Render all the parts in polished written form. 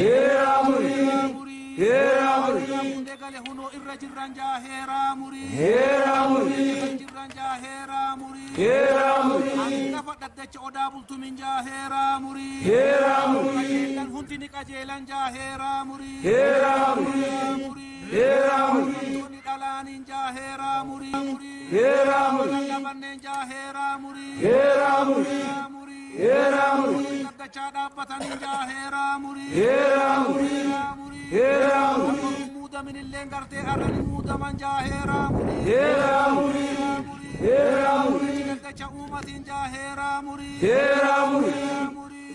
Hera muri. Hera muri. Degale huno irrajin ranja hera muri. Hera muri. Irrajin ranja hera muri. Hera muri. Anna faddacha oda bultumin ja hera muri. Hera muri. Kajelan huntini kajelan ja hera muri. Hera muri. Hera muri. Tuni dalanin ja hera muri. Hera muri. Labannen ja hera muri. Hera muri. Hera muri. Faddacha dabbatanin ja hera muri. Hera muri. Hera muri. Muda min illeen gartee arrani muda man ja hera muri. Hera muri. Hera muri. Faddacha umatin ja hera muri. Hera muri.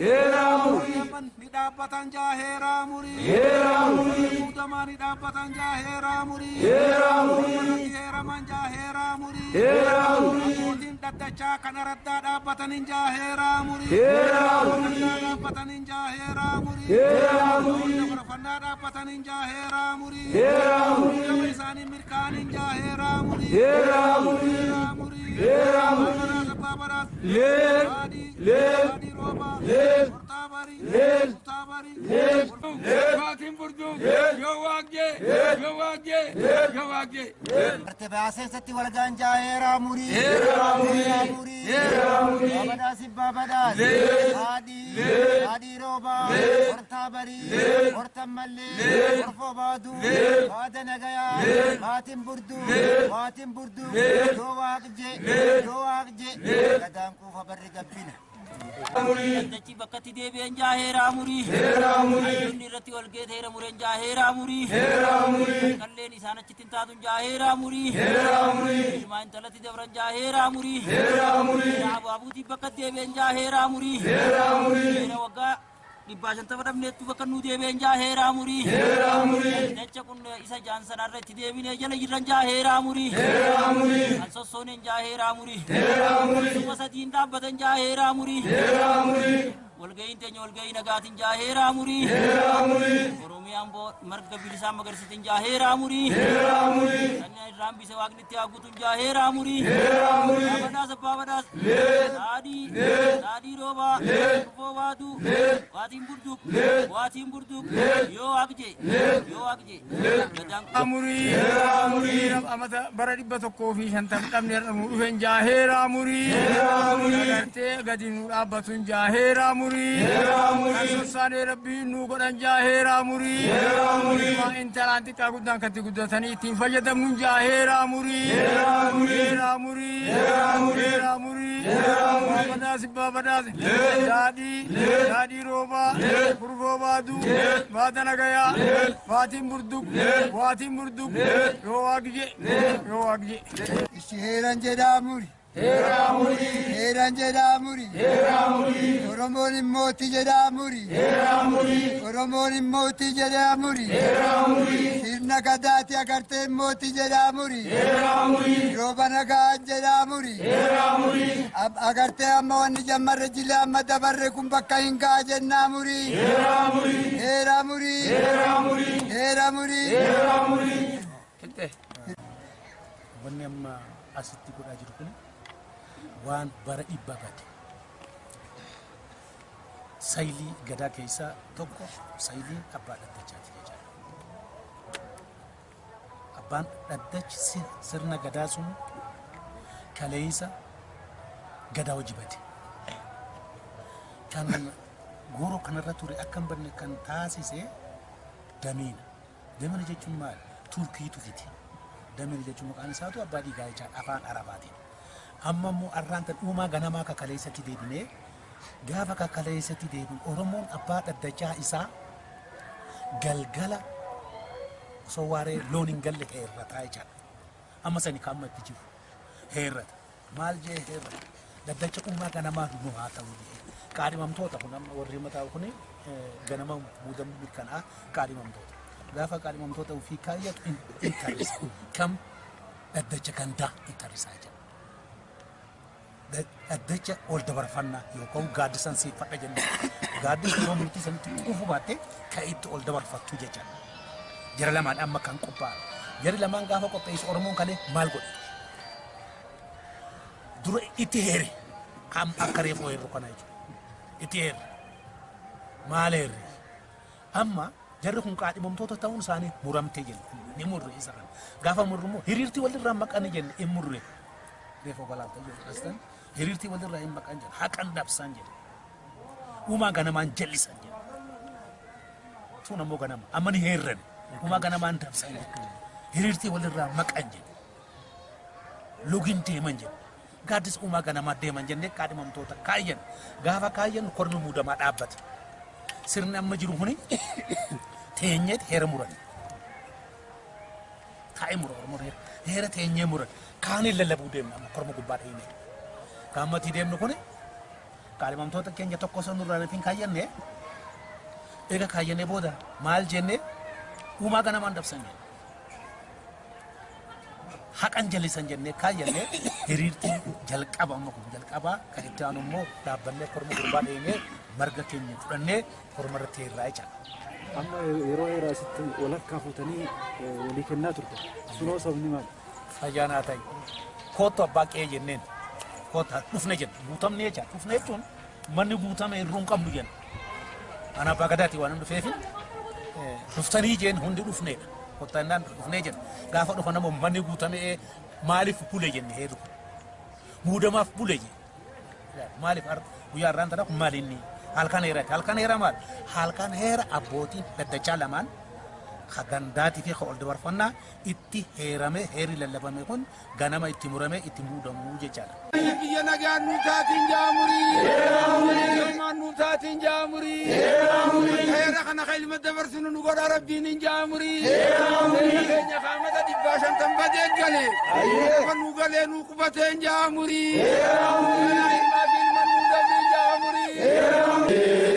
Hera muri. Ni dabbatan ja hera muri. Hera muri. Muda man ni dabbatan ja hera muri. Hera muri. Hera man ja hera muri. Hera muri. Abbootiin daddacha kana raddaa dhaabbatanin ja hera muri. Hera muri. Dhaabbatanin ja hera muri. Hera muri. Farfannaa dhaabbatanin ja hera muri. Hera muri. Gama isaanii mirkaanin ja hera muri. Hera muri. Hera muri. Baabaraas. Leel. Leel. Baadii rooba. Leel. Murtaabari. Leel. Murtaabari. Leel. Fatin burdu. Yo wagge. Yo wagge. Yo wagge. Artebase satti walgan jahera muri. Hera muri. Hera muri. Babadas babadas. Hadi roba. Murtabari. Murtamalle. Murfobadu. Bada nagaya. Fatin burdu. Fatin burdu. Yo wagge. Yo wagge. Kadam kufa barri gabbina. Dachi bakkatti deebi'an jaa heeraa murii. Heeraa murii. Ayyuunni irratti wal geet heera mureen jaa heeraa murii. Heeraa murii. Kalleen isaan achitti hin taatun jaa heeraa murii. Heeraa murii. Ilmaan intalatti dabran jaa heeraa murii. Heeraa murii. Abaabuutii bakkatti deebi'an jaa heeraa murii. Heeraa murii. Heera waggaa dhibbaa shantama dhabneettu bakka nuu deebi'an jaa heeraa murii. Heeraa murii. Dacha kun isa jaansanarra itti deebinee jala jirran jaa heeraa murii. Heeraa murii. Kan sossooneen jaa heeraa murii. Heeraa murii. Suma sadiin dhaabbatan jaa heeraa murii. Heeraa murii. Walga'iin teenya walga'ii nagaatiin jaa heeraa murii. Heeraa murii. Oromiyaan marga bilisaa magarsiitiin jaa heeraa murii. Heeraa murii. Sanyaan irraan bise waaqni itti haguutuun jaa heeraa murii. Heeraa murii. Baabadaas abbaa badaas. Leel. Daadhii roobaa. Rufoo baaduu. Waatiin burduq. Waatiin burduq. Yoo waaqje. Yoo waaqje. Gadaan Amurii. Heeraa murii. Amata bara 150 dhabne jedhamu dhufeen jaa heeraa murii. Heeraa murii. Agartee gadi nu dhaabbatuun jaa heeraa murii. Heeraa murii. Kan sossaanee rabbii nu godhan jaa heeraa murii. Heeraa murii. Ilmaan intalaan xiqqaa guddaan katti guddatanii ittiin fayyadamnuun jaa heeraa murii. Heeraa murii. Heeraa murii. Heeraa murii. Heeraa murii. Heeraa murii. Baabadaas baabadaas. Daadhii roobaa. Furfoo baaduu. Baada nagayaa. Waatiin burduq. Waatiin burduq. Yoo waaqje. Yoo waaqje. Heeran jedhaa muri. Heeraa murii. Heeran jedhaa muri. Heeraa murii. Oromoon immooti jedhaa muri. Heeraa murii. Oromoon immooti jedhaa muri. Heeraa murii. Sirna gadaati agartee immooti jedhaa muri. Heeraa murii. Rooba nagaa jedhaa muri. Heeraa murii. Agartee amma wanni jammarre jila amma dabarre kun bakka hin gaa jennaa muri. Heeraa murii. Heeraa muri. Heeraa murii. Heeraa muri. Heeraa murii. Wanni amma asitti godhaa jiru kun waan bara dhibbaa gadi. Saayilii gadaa keessaa tokko saayiliin abbaa dhaddachaati jechuudha. Abbaan dhaddachi sirna gadaa sun kaleessa gadaa hojibate. Kan gooroo kanarra ture akka hin banne kan taasise damiina. Damiina jechuun maal? Turkiitu fiti. Damiina jechuun maqaan isaatu abbaa dhiigaa jechuudha afaan Arabaatiin. Amma immoo arraan tan uumaa ganamaa kakaleessatti deebinee gaafa kakaleessatti deebin Oromoon abbaa dhaddachaa isaa galgala osoo waaree loon hin galle heerrataa jechaadha. Amma sani kan ammatti jiru heerrata. Maal jee heerrata? Dhaddacha uumaa ganamaa nu haa ta'u jee. Qaadhimamtoota kun amma warri mataa kun ganama muudamuu mirkanaa qaadhimamtoota. Gaafa qaadhimamtoota ofii kaayyatu in tarrisa. Kam dhaddacha gandaa in tarrisaa jechuudha. Dhaddacha ol dabarfannaa yookaan gaaddisan siifadha jenna. Gaaddisa yeroo murtii sanitti dhufu baattee kan itti ol dabarfattu jechuudha. Jara lamaan amma kan qophaa'e. Jara lamaan gaafa qopheessu Oromoon kalee maal godhe? Dura itti heere akka reefuu heerru kana jechuudha. Itti heere. Maal heerre? amma jarri kun qaadhimamtoota ta'uun isaanii muramtee jenna ni murre isa kana gaafa murrumoo hiriirtii walirraa maqaan jenna hin murre reefoo balaata jedhu astan hiriirtii walirraa hin maqaan jenna haqan dabsaan jenna uumaa ganamaan jallisan jenna sun ammoo ganama amma ni heerran uumaa ganamaan dabsaan jenna hiriirtii walirraa maqaan jenna login deeman jenna gaaddis uumaa ganamaa deeman jennee qaadhimamtoota kaayyan gaafa kaayyan kormi muudamaa dhaabbate sirni amma jiru kuni teenyeet heera muran taa'ee mura oromoo heera teenyee muran kaaniin lallabuu deemna amma korma gubbaa dhayine gaammatii deemnu kuni qaadhimamtoota keenya tokko osoo nurraanetiin kaayyanne eega kaayyannee booda maal jennee uumaa ganamaan dabsan jenne haqan jallisan jennee kaayyannee hiriirtii jalqaba amma kun jalqabaa kan itti aanu immoo dhaabbannee korma gubbaa dhayinee marga keenya fudhannee korma irratti hirraa jecha. Amma yeroo heeraa sitti walakkaa fuutanii walii kennaa turte sunoo sabni maali? Fayyaanaa ta'e kootu abbaa qe'ee jenneen kootu dhufne jenna guutamne jecha dhufne jechuun manni guutame irruun qabnu jenna. Ana abbaa gadaati waan hin dhufeefin dhuftanii jeen hundi dhufneedha. Kottannaan dhufnee jenna gaafa dhufan ammoo manni guutame maaliif bule jenne heeru muudamaaf bule jenne maaliif guyyaa irraan tana kun maal inni halkan heera maal halkan heera abbootiin daddachaa lamaan gandaatii fi ol dabarfannaa itti heerame heerri lallabame kun ganama itti murame itti muudamuu jechaadha. Biyya nagaan nu taatiin jaamurii ilmaan nu taatiin jaamurii heera kana ilma dabarsinu nu godha rabbiin hin jaamurii keenya qaamata 50 badee gale kan nu galee nu qubatee hin jaamurii ilmaa fi ilma nu dabii jaamurii.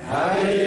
Hadi,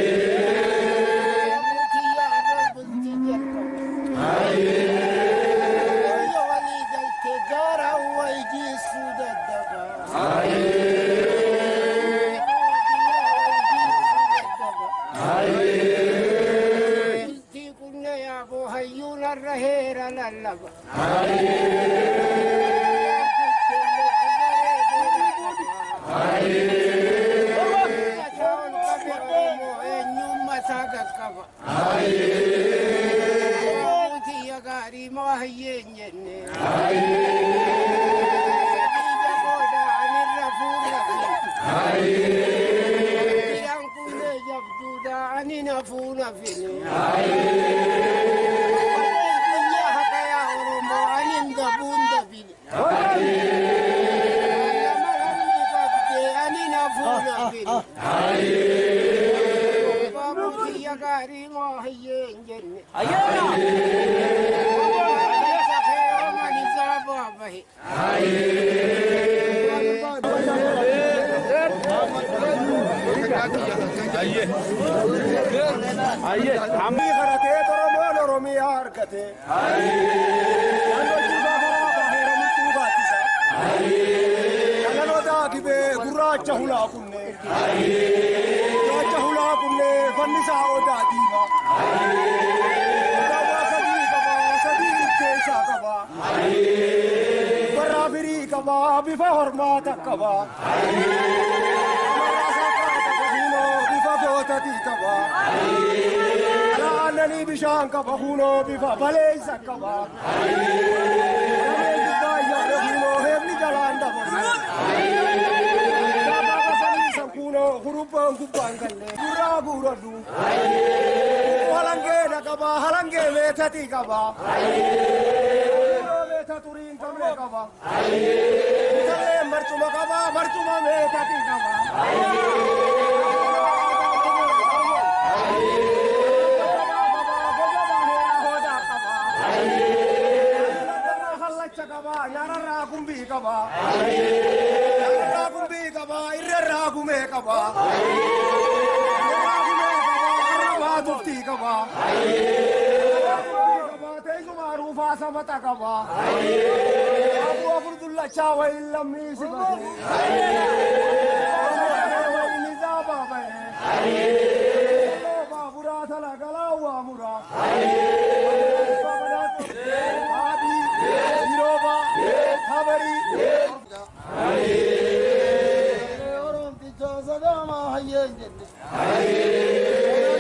صدام حيين جدي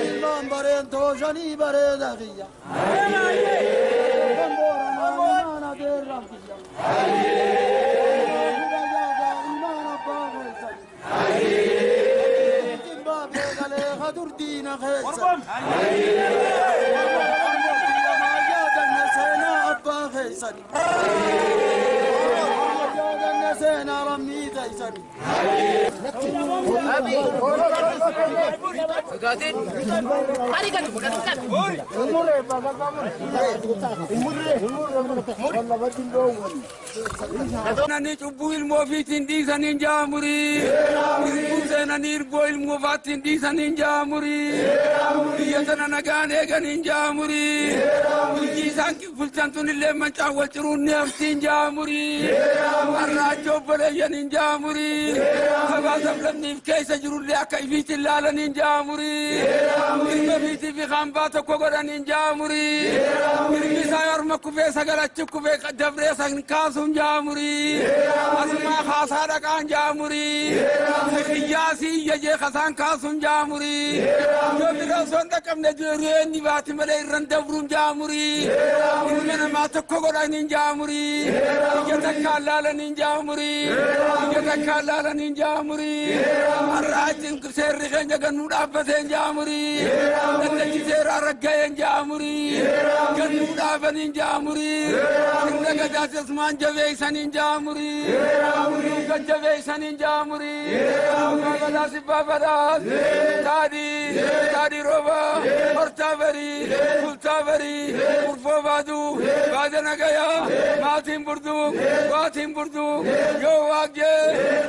الإمام برين توشني برين أخيا بمبورنا إيمانا دير رمكيا بجاجا إيمانا باغي جنباب يغلي خدر دينا خيسا ما جادنا سينا أبا خيسا سينا رمي تيسني nani cubbu ilmoofiitiin dhiisaniin jaamurii irbuu seenanii irboo ilmoofaattiin dhiisaniin jaamurii biyya sana nagaan eeganiin jaamurii bulchii isaan bulchan tun illee mancaan wal ciruun ni haftiin jaamurii arraachoo obboleeyyaniin jaamurii sabaa sablamniif keessa jirullee akka ifiitiin laalaniin jaamurii ilma fiitii fi hambaa tokko godhaniin jaamurii ilmi isaa yorma kufee sagalachi kufee dabree san kaasuun jaamurii asmaa haasaa dhaqaan jaamurii xiyyaasii iyyajee kasaan kaasuun jaamurii yoo biroo son dhaqabne deeru'eenni baati malee irran dabruun jaamurii ilma namaa tokko godhaniin jaamurii ija takkaan laalaniin jaamurii ija takkaan laalaniin jaamurii har'aatiin seerri keenya gannuu dhaabbateen jaamurii dandachi seeraa ragga'een jaamurii gannuu dhaabaniin jaamurii sirna gadaati asmaan jabeeysaniin jaamurii gajjabeeysaniin jaamurii baabadaas baabadaas taadii rooba hortaa barii bultaa barii urfoo baaduu baada nagayaa maatiin burduu waatiin burduu yoo waaqjee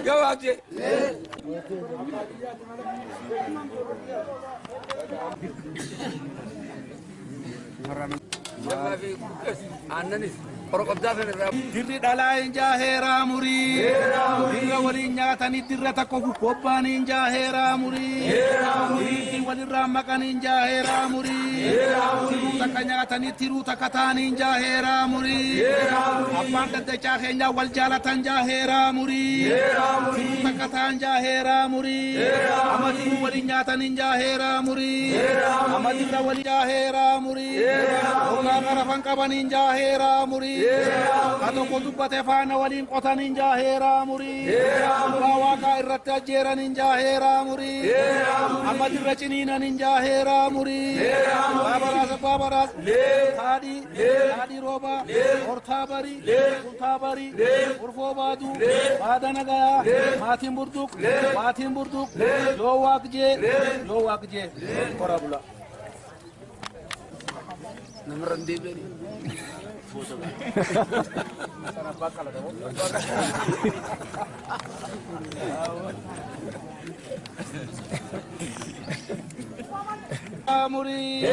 yoo waaqjee dirri dhalaa injaa heeraa murii dirra waliin nyaatanii dirra takko kobbaan injaa heeraa murii dirri walirraa maqan injaa heeraa murii tiruu takka nyaatanii tiruu takka ta'an injaa heeraa murii abbaan daddachaa keenyaa wal jaalatan jaa heeraa murii tiruu takka ta'an jaa heeraa murii amadii waliin nyaatan injaa heeraa murii amadirra waliin jaa heeraa murii ogaa qarafan qaban injaa heeraa murii atoko dubbate faana waliin qotan jaa heeraa murii abbaa waaqaa irratti ajjeeran jaa heeraa murii amadirra ciniinan jaa heeraa murii baabaraas taadhii rooba hortaa barii bultaa barii urfoo baaduu baada nagayaa maatiin burduq yoo waaqjee kora bula namarran deebi'anii murii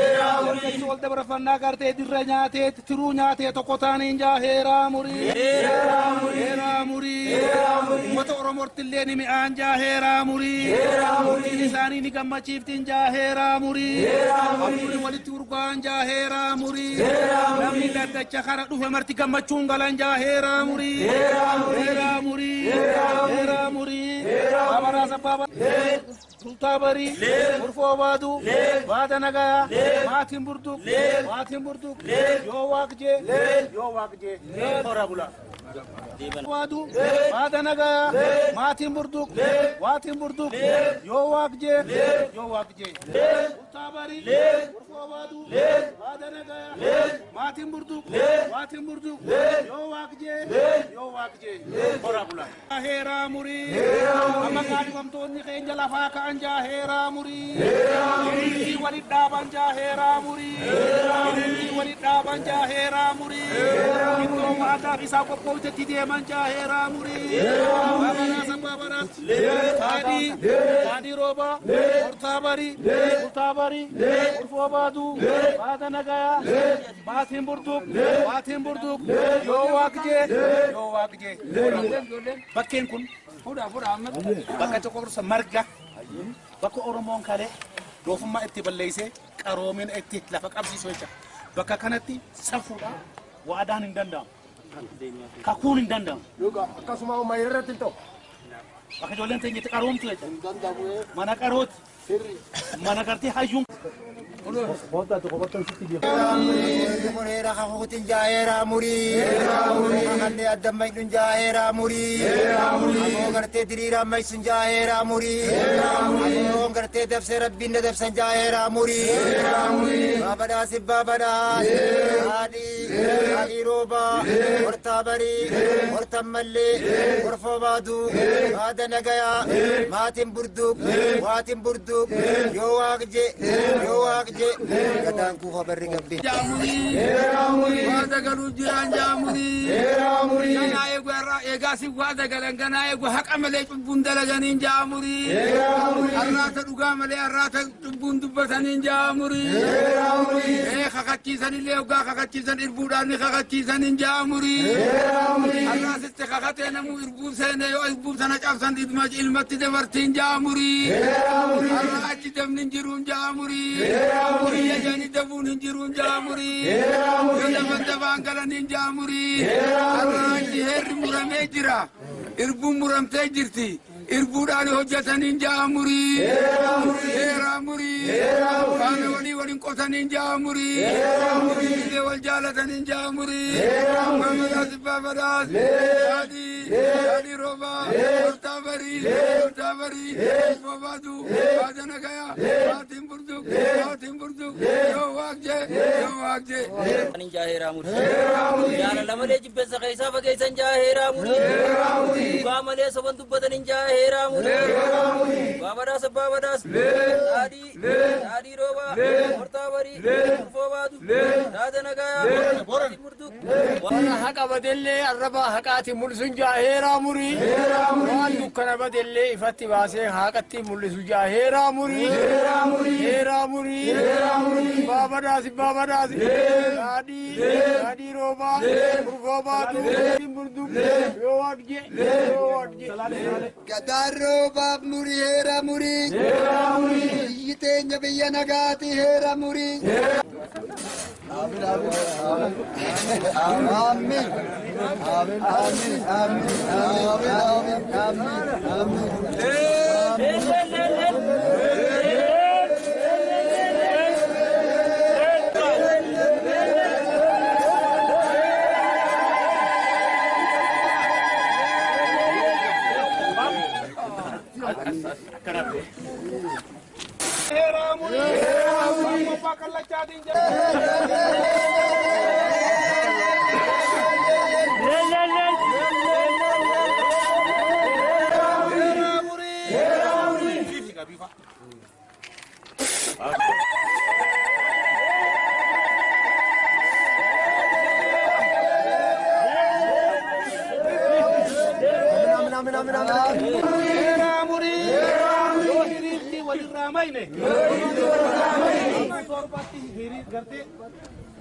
wal dabarfannaa gartee dirra nyaatee tiruu nyaatee tokko taaniin jaa heeraa murii ummata oromortillee ni mi'aan jaa heeraa murii murtiin isaanii ni gammachiiftiin jaa heeraa murii afurii walitti urgaan jaa heeraa murii namni daddacha kana dhufe marti gammachuun galan jaa heeraa murii abaraasa baaba sultaa barii urfoo baaduu baada nagayaa maatiin burduq yoo waaqjee hora bula waadu baada nagayaa maatiin burduq yoo waaqjee sultaa barii urfoo baaduu baada nagayaa maatiin burduq yoo waaqjee hora bula heeraa murii amma gaadhifamtoonni keenya lafaa ka'an jaa heeraa murii hiriirtii walit dhaaban jaa heeraa murii iddoo waadaaf isaa qophooftetti deeman jaa heeraa murii baabaraas taadhii rooba hortaa barii bultaa barii urfoo baaduu baada nagayaa maatiin burduq yoo waaqjee bakkeen kun bakka tokko gorsa marga bakka oromoon kalee doofummaa itti balleessee qaroomina itti lafa qabsiisuu jecha bakka kanatti safuudha waadaan hin danda'amu kakuun hin danda'amu akkasuma umma irratti hin ta'u Bakka ijoolleen teenya itti qaroomtu jecha. Mana qarooti. Mana gartee hayyuun. Mureera hafuutin jaaheera murii. Makallee addammaydhuun jaaheera murii. Aboo gartee diriiraan maysun jaaheera murii. Aboo gartee dabsee rabbiin na dabsan jaaheera murii. Baabadhaas baabadhaas. Haadhii roobaa. Hortaa barii. Hortan mallee. Horfoo baaduu. Haada nagayaa. Maatiin burduuq. Waatiin burduuq. Yoo waaqje. Yoo waaqje. Gadaan kuufa barri gabbe. Jaamuri, waada galuu jiraan jaamuri. Ganaa eegu eegaasi waada galan ganaa eegu haqa malee cubbuun dalaganiin jaamuri. Arraata dhugaa malee arraata cubbuun dubbataniin jaamuri. Kakachiisanillee hoggaa kakachiisan irbuudhaan ni kakachiisaniin jaamuri. Arraasitti kakatee namuu irbuu seene yoo irbuu sana cabsan ilmatti dabartiin jaamuri. Arraa achi dabnin jiruun jaamuri. Yajani dabuun hin jiruun jaamuri. Yoo daban dabaan galan hin jaamuri. Arraachi heerri muramee jira. Irbuun muramtee jirti. Irbuudhaan hojjetaniin jaamuri. Heeraa muri. Faana walii waliin qotaniin jaamuri. Illee wal jaalataniin jaamuri. Baabadaas baabadaas. Yaadii roobaa. Hortaa barii. Hortaa barii. Boobaatu. Baada nagayaa. Maatiin burduq. Maatiin burduq. Yoo waaqje. Yoo waaqje. Anin jaaheeraa muri. Jaalala malee jibbeessa keessaa fageessan jaaheeraa muri. Dhugaa malee soban dubbatanin jaaheeraa muri. Baabadaas baabadaas. Yaadii roobaa. Hortaa barii. Urfoo baatu. Taata nagayaa. Maatiin burduq. Haqa badellee arraba haqaati mul'isuun jaaheeraa murii. Waan dukkana badellee ifatti baasee haqatti mul'isu jaaheeraa murii. Heeraa murii. Baabadaas baabadaas. Yaadii roobaa. Urfoo baatu. Burduq. Yoo waaqje. Yoo waaqje. Gadaan roobaaf murii heera murii. Biyyi teenya biyya nagaati heera murii. Amin. Amin. Amin.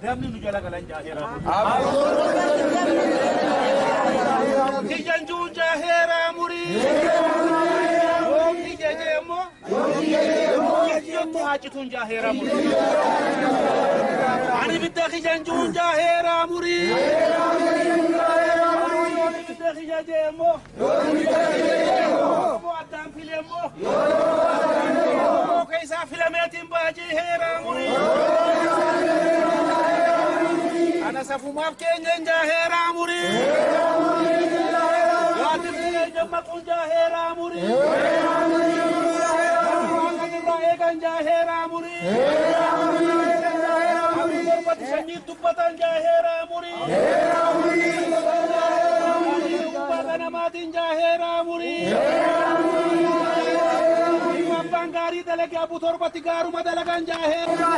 Damni nu jala galan jaaheeraa. Kijanjuu jaaheeraa murii. Oomni jejeemmoo. Jejjeemmoo haacituun jaaheeraa murii. Ani bidda kijanjuun jaaheeraa murii. Bidda kijajeemmoo. Addaan fileemmoo. Keessaa filameetiin baajii heeraa murii. Ana safumaaf keenyan jaaheeraa murii. Waatiin jammaquun jaaheeraa murii. Waan irraa eegan jaaheeraa murii. Abboommatti sanyiif dubbatan jaaheeraa murii. Warra namaatiin jaaheeraa murii. Abbaan gaarii dalagee abbuu torbatti gaaruma dalagan jaaheeraa.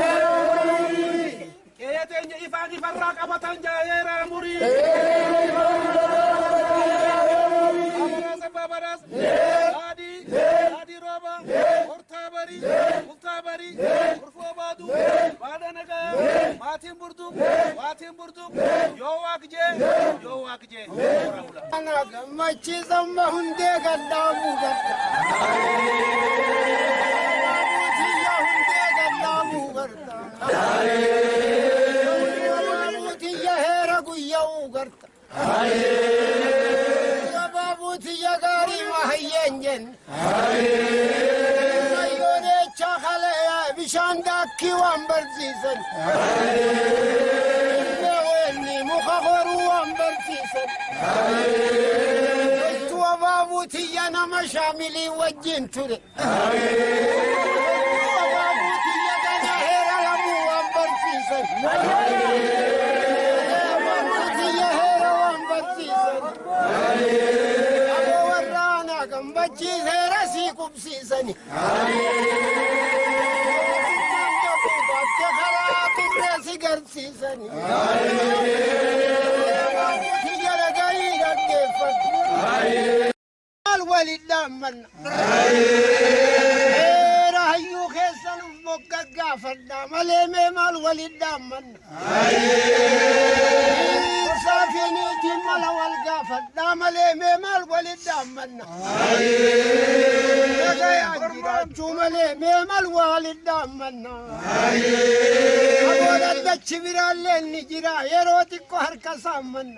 Keeteenya ifaan ifarraa qabatan jaaheeraa murii. Baabadaas yaadii roobaa. Hortaa barii. Hultaa barii. Urfoo baatu. Baada nagaa. Maatiin burduq. Waatiin burduq. Yoo waaqjee. Yoo waaqjee. Ana gammachiisamma hundee gadhaabuu gadda. Butiyya hundee gadhaabuu gadda. Butiyya heera guyya'uu gadda. Butiyya gaarii mahayyeen بكي وانبر سيسن ويني مخخر وانبر سيسن وبابوتي انا مشاملي وجين تري وبابوتي انا هيرا لمو وانبر سيسن وبابوتي هيرا وانبر سيسن ابو ورانا كم بچي هيرا سيكم سيسني سيسني الولد من رايو خيسن مكغا فدا مليمه مال ولد من صافيني جمل والغا فدا مليمه مال ولد من يا جمله مال والد من أبونا دچبيرا لني جرا يروتي كو هركا سامن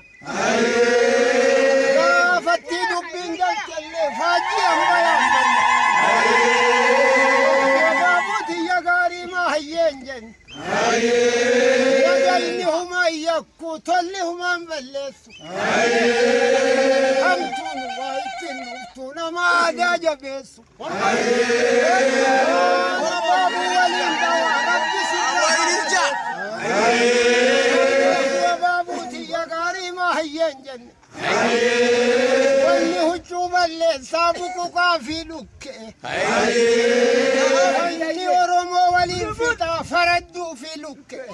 فتي دبين جل فاجي امبا بابوتي يا غاري ما هينجن يا جايني هما يكو تولي هما مبلس همتون وايتن نفتون ما دا جبسو بابو ولي ربي يا بابوتي يا غاري ما هينجن واللي هجوم اللي سابقوا قافي لك اللي ورموا ولي الفتا فردوا في لك